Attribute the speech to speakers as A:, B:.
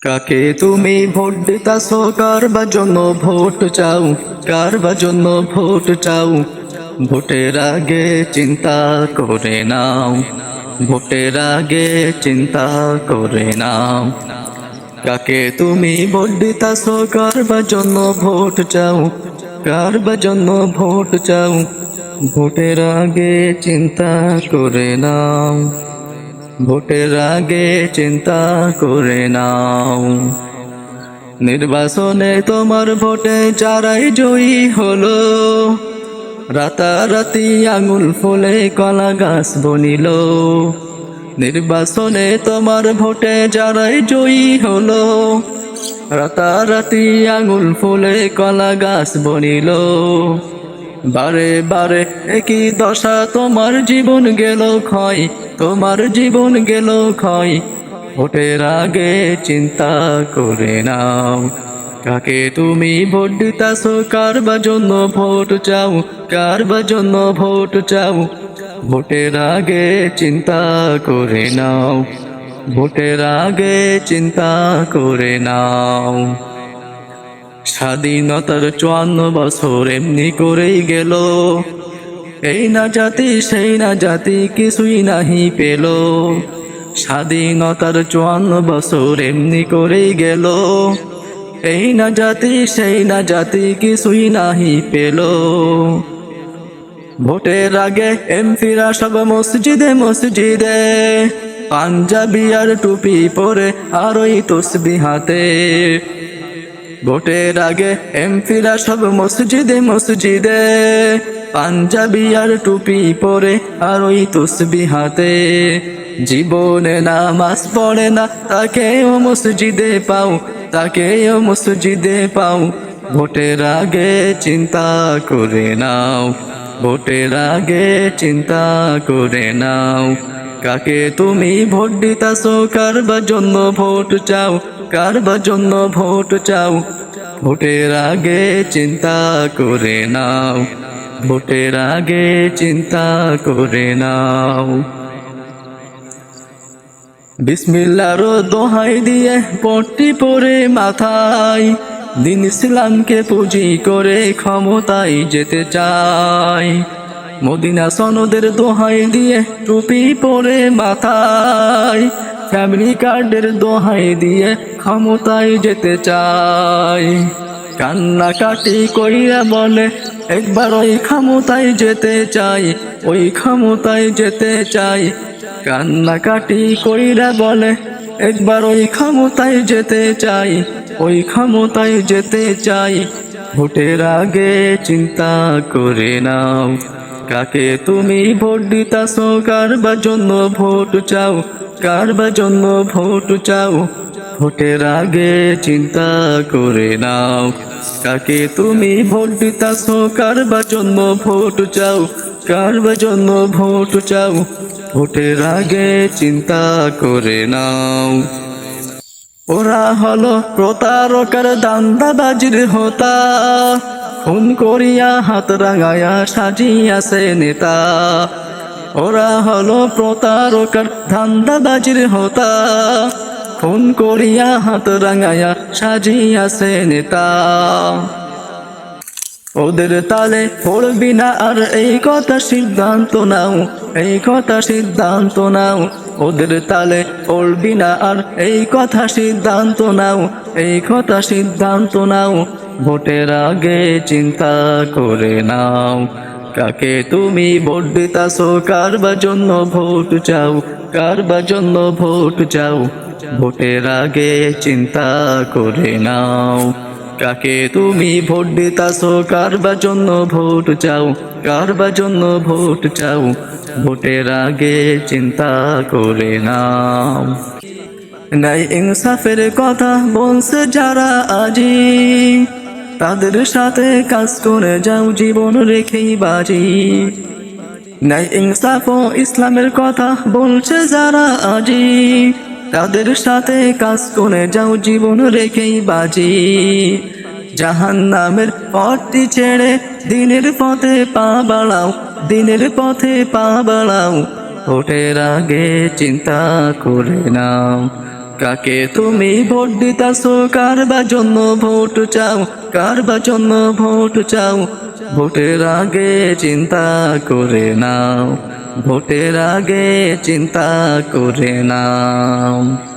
A: কাকে তুমি ভোট দিতাছো, কার বা জন্য ভোট চাও, কার বা জন্য ভোট চাও? ভোটের আগে চিন্তা করে নাও, ভোটের আগে চিন্তা করে নাও। কাকে তুমি ভোট দিতাছো, কার বা জন্য ভোট চাও, কার বা জন্য ভোট চাও? ভোটের আগে চিন্তা করে নাও, ভোটের আগে চিন্তা করে নাও। নির্বাচনে তোমার ভোটে যারাই জয়ী হলো, রাতারাতি আঙুল ফুলে কলা গাছ বনিল। নির্বাচনে তোমার ভোটে যারাই জয়ী হলো, রাতারাতি আঙুল ফুলে কলা গাছ বনিল। বারে বারে একই দশা, তোমার জীবন গেল ক্ষয়, তোমার জীবন গেল ক্ষয়। ভোটের আগে চিন্তা করে নাও, কাকে তুমি ভোট দিতাছো, কার বা জন্য ভোট চাও, কার বা জন্য ভোট চাও? ভোটের আগে চিন্তা করে নাও, ভোটের আগে চিন্তা করে নাও। স্বাধীনতার 54 বছর এমনি করেই গেল, এই না জাতি সেই না জাতি কিছুই নাহি পেল। স্বাধীনতার 54 বছর এমনি করেই গেল, এই না জাতি সেই না জাতি কিছুই নাহি পেল। ভোটের আগে এমপিরা সব মসজিদে মসজিদে, পাঞ্জাবি আর টুপি পরে আর ওই তসবিহ হাতে। ভোটের আগে এমপিরা সব মসজিদে মসজিদে, পাঞ্জাবি আর টুপি পরে আর ওই তসবিহ হাতে। জীবনে নামাজ পড়ে না, তাকেও মসজিদে পাও, তাকেও মসজিদে পাও। ভোটের আগে চিন্তা করে নাও, ভোটের আগে চিন্তা করে নাও। কাকে তুমি ভোট দিতাছো, কার বা জন্য ভোট চাও, কার বা জন্য ভোট চাও? ভোটের আগে চিন্তা করে নাও, ভোটের আগে চিন্তা করে নাও। বিসমিল্লাহর দোহাই দিয়ে পট্টি পরে মাথায়, দিন ইসলামকে পুঁজি করে ক্ষমতায় যেতে চাই। মদিনা সনদের দোহাই দিয়ে টুপি পরে মাথায়, ফ্যামিলি কার্ডের দোহাই দিয়ে ক্ষমতায় যেতে চাই। কান্নাকাটি কইরা বলে একবার ওই ক্ষমতায় যেতে চাই, ওই ক্ষমতায় যেতে চাই। কান্নাকাটি কইরা বলে একবার ওই ক্ষমতায় যেতে চাই, ওই ক্ষমতায় যেতে চাই। ভোটের আগে চিন্তা করে নাও, কাকে তুমি ভোট দিতাছো, কার বা জন্য ভোট চাও, কার বা জন্য ভোট চাও? ভোটের আগে চিন্তা করে নাও, কাকে তুমি ভোট দিতাছো, কার বা জন্য ভোট চাও, কার বা জন্য ভোট চাও? ভোটের আগে চিন্তা করে নাও। ওরা হলো প্রতারকার দান্দাবাজির হোতা, খুন করিয়া হাত রাঙায়া সাজিয়াছে নেতা। ওরা হলো প্রতারকার ধান্দাবাজির হোতা, খুন করিয়া হাত রাঙায়া সাজিয়াছে নেতা। ওদের তালে পড়বি না আর এই কথা সিদ্ধান্ত নাও, এই কথা সিদ্ধান্ত নাও। ওদের তালে পড়বি না আর এই কথা সিদ্ধান্ত নাও, এই কথা সিদ্ধান্ত নাও। ভোটের আগে চিন্তা করে নাও, কাকে তুমি ভোট দিতাছো, কার বা জন্য ভোট চাও, কার বা জন্য ভোট চাও? ভোটের আগে চিন্তা করে নাও, কাকে তুমি ভোট দিতাছো, কার বা জন্য ভোট চাও, কার বা জন্য ভোট চাও? ভোটের আগে চিন্তা করে নাও। নাই ইনসাফের কথা বলছে যারা আজি, তাদের সাথে কাজ করে যাও জীবন রেখেই বাজি। নাই ইনসাফ ও ইসলামের কথা বলছে যারা আজি, তাদের সাথে কাজ করে যাও জীবন রেখেই বাজি। জাহান্নামের পথটি ছেড়ে দিনের পথে পা বাড়াও, দিনের পথে পা বাড়াও। ভোটের আগে চিন্তা করে নাও, কাকে তুমি ভোট দিতাছো, কার বা জন্য ভোট চাও, কার বা জন্য ভোট চাও, ভোটের আগে চিন্তা করে নাও, ভোটের আগে চিন্তা করে নাও।